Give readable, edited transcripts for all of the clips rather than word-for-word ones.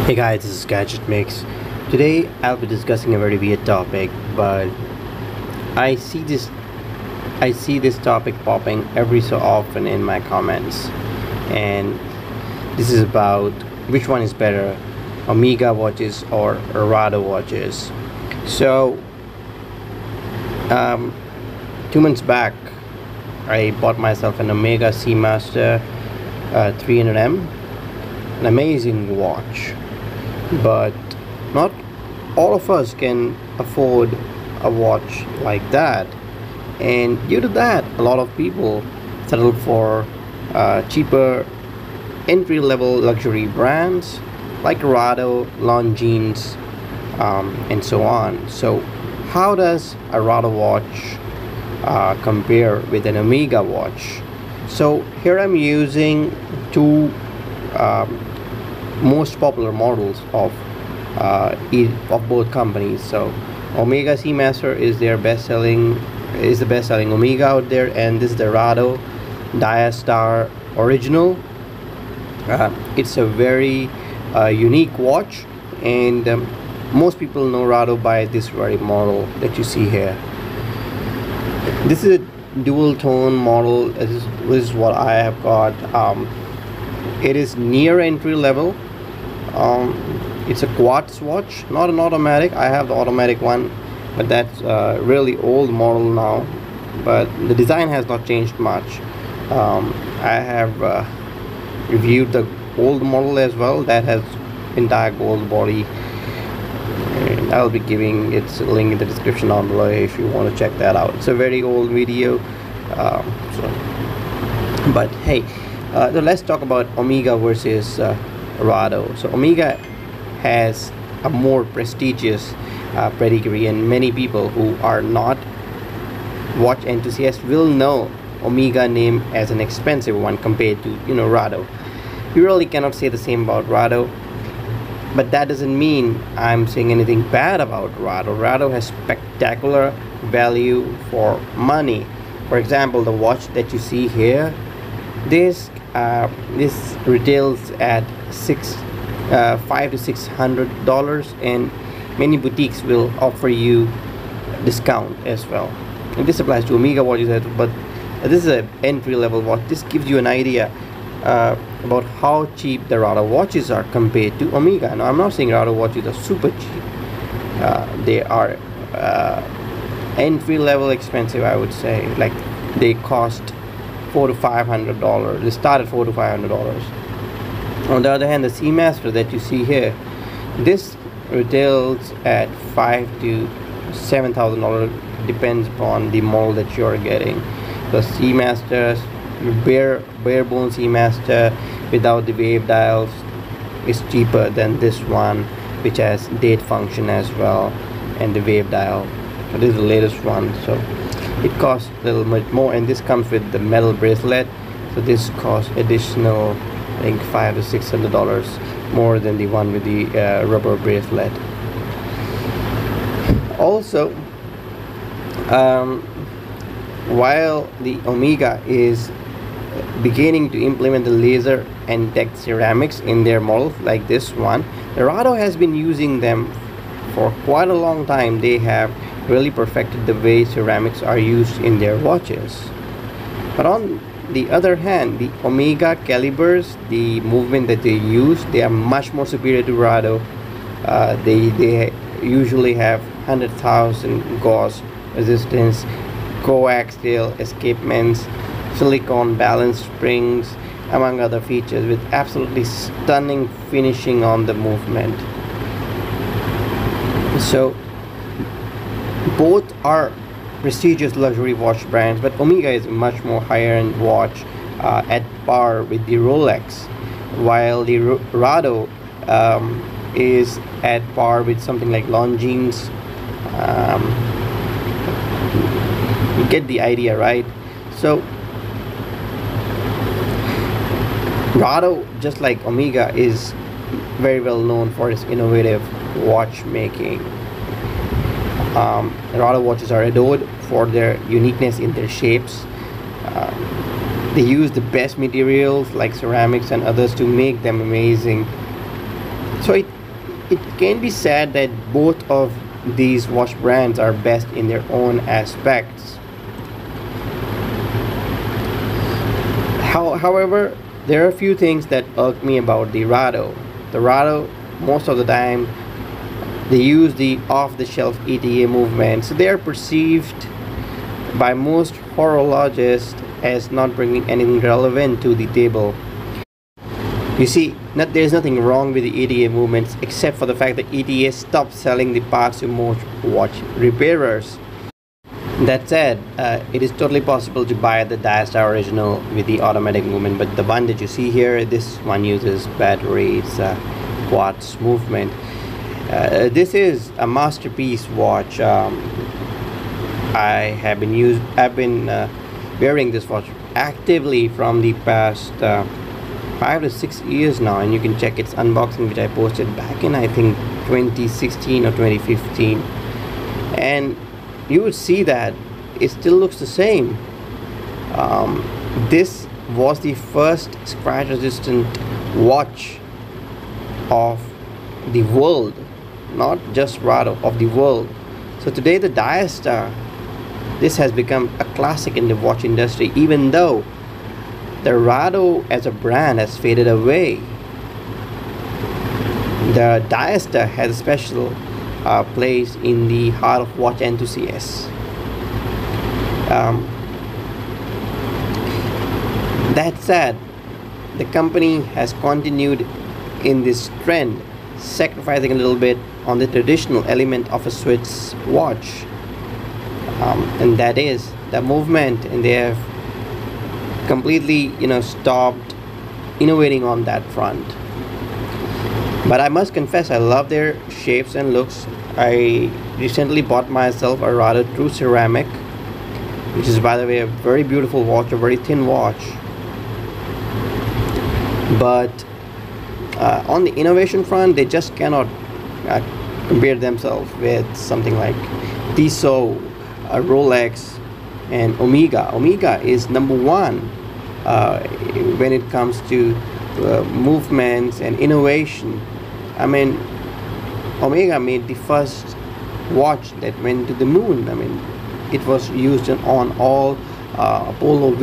Hey guys, this is Gadget Mix. Today I'll be discussing a very weird topic, but I see this I see this topic popping every so often in my comments, and this is about which one is better, Omega watches or Rado watches. So, 2 months back, I bought myself an Omega Seamaster 300M, an amazing watch, but not all of us can afford a watch like that, and due to that a lot of people settle for cheaper entry-level luxury brands like Rado, Longines, and so on. So how does a Rado watch compare with an Omega watch? So here I'm using two most popular models of both companies. So Omega Seamaster is the best-selling Omega out there, and this is the Rado Diastar original. It's a very unique watch, and most people know Rado by this very model that you see here. This is a dual tone model. This is what I have got. It is near entry level. It's a quartz watch, not an automatic. I have the automatic one, but that's really old model now, but the design has not changed much. I have reviewed the old model as well, that has entire gold body, and I'll be giving its link in the description down below if you want to check that out. It's a very old video. But hey, so let's talk about Omega versus Rado. So Omega has a more prestigious pedigree, and many people who are not watch enthusiasts will know Omega name as an expensive one compared to Rado. You really cannot say the same about Rado, but that doesn't mean I'm saying anything bad about Rado. Rado has spectacular value for money. For example, the watch that you see here, this retails at $500 to $600, and many boutiques will offer you discount as well. And this applies to Omega watches as well, but this is an entry-level watch. This gives you an idea about how cheap the Rado watches are compared to Omega. Now, I'm not saying Rado watches are super cheap. They are entry-level expensive, I would say. Like, they cost $400 to $500. They start at $400 to $500. On the other hand, the Seamaster that you see here, this retails at $5,000 to $7,000, depends upon the model that you're getting. The Seamaster, bare bone Seamaster without the wave dials, is cheaper than this one, which has date function as well and the wave dial. So this is the latest one, so it costs a little bit more, and this comes with the metal bracelet, so this costs additional, I think, $500 to $600 more than the one with the rubber bracelet. Also, while the Omega is beginning to implement the laser and decked ceramics in their models like this one, the Rado has been using them for quite a long time. They have really perfected the way ceramics are used in their watches. But on the other hand, the Omega calibers, the movement that they use, they are much more superior to Rado. They usually have 100,000 gauge resistance, coaxial escapements, silicone balance springs, among other features, with absolutely stunning finishing on the movement. So both are prestigious luxury watch brands, but Omega is a much more higher end watch, at par with the Rolex, while the Rado is at par with something like Longines. You get the idea, right? So Rado, just like Omega, is very well known for its innovative watchmaking. Rado watches are adored for their uniqueness in their shapes. They use the best materials like ceramics and others to make them amazing. So it can be said that both of these watch brands are best in their own aspects. However, there are a few things that irk me about the Rado. The Rado, most of the time, they use the off-the-shelf ETA movement, so they are perceived by most horologists as not bringing anything relevant to the table. You see, there's nothing wrong with the ETA movements except for the fact that ETA stopped selling the parts to most watch repairers. That said, it is totally possible to buy the Diastar original with the automatic movement, but the one that you see here, this one uses batteries, quartz movement. This is a masterpiece watch. I've been wearing this watch actively from the past 5 to 6 years now, and you can check its unboxing, which I posted back in, I think, 2016 or 2015, and you would see that it still looks the same. This was the first scratch resistant watch of the world, not just Rado, of the world. So today the Diastar, this has become a classic in the watch industry, even though the Rado as a brand has faded away. The Diastar has a special place in the heart of watch enthusiasts. That said, the company has continued in this trend, sacrificing a little bit on the traditional element of a Swiss watch, and that is the movement, and they have completely stopped innovating on that front. But I must confess, I love their shapes and looks. I recently bought myself a Rado True Ceramic, which is, by the way, a very beautiful watch, a very thin watch. But on the innovation front, they just cannot compare themselves with something like Tissot, Rolex, and Omega. Omega is number one when it comes to movements and innovation. I mean, Omega made the first watch that went to the moon. I mean, it was used on all Apollo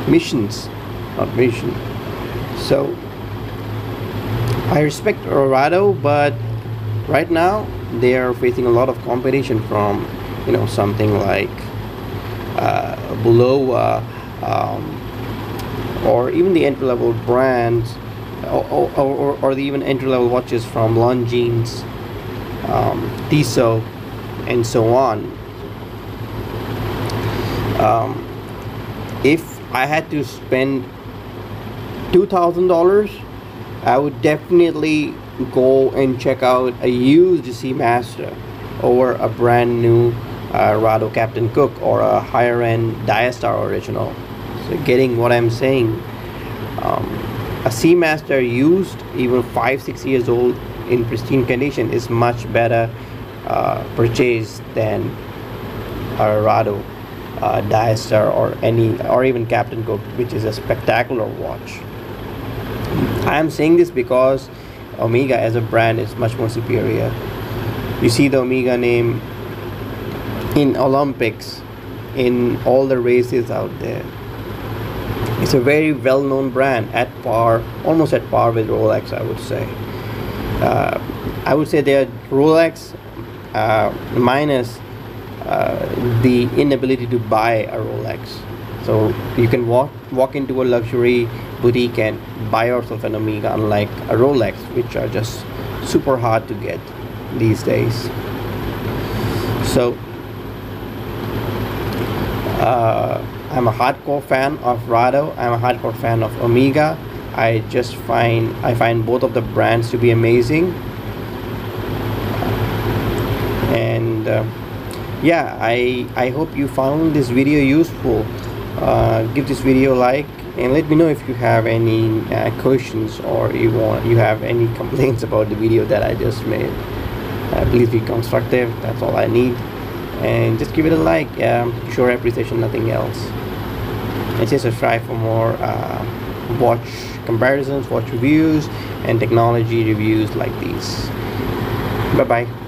missions, not mission. So I respect Rado, but right now they are facing a lot of competition from something like below or even the entry-level brands, or the even entry-level watches from Longines, Tissot, and so on. If I had to spend $2,000, I would definitely go and check out a used Seamaster over a brand new Rado Captain Cook or a higher end Diastar original. So getting what I'm saying, a Seamaster used, even 5-6 years old, in pristine condition, is much better purchase than a Rado Diastar or even Captain Cook, which is a spectacular watch. I am saying this because Omega as a brand is much more superior. You see the Omega name in Olympics, in all the races out there. It's a very well-known brand, at par, almost at par with Rolex, I would say. They are Rolex minus the inability to buy a Rolex. So you can walk into a luxury boutique and buy yourself an Omega, unlike a Rolex, which are just super hard to get these days. So I'm a hardcore fan of Rado. I'm a hardcore fan of Omega. I find both of the brands to be amazing. And yeah, I hope you found this video useful. Give this video a like and let me know if you have any questions or you have any complaints about the video that I just made. Please be constructive. That's all I need. And just give it a like. Sure appreciation, nothing else. And just subscribe for more watch comparisons, watch reviews, and technology reviews like these. Bye bye.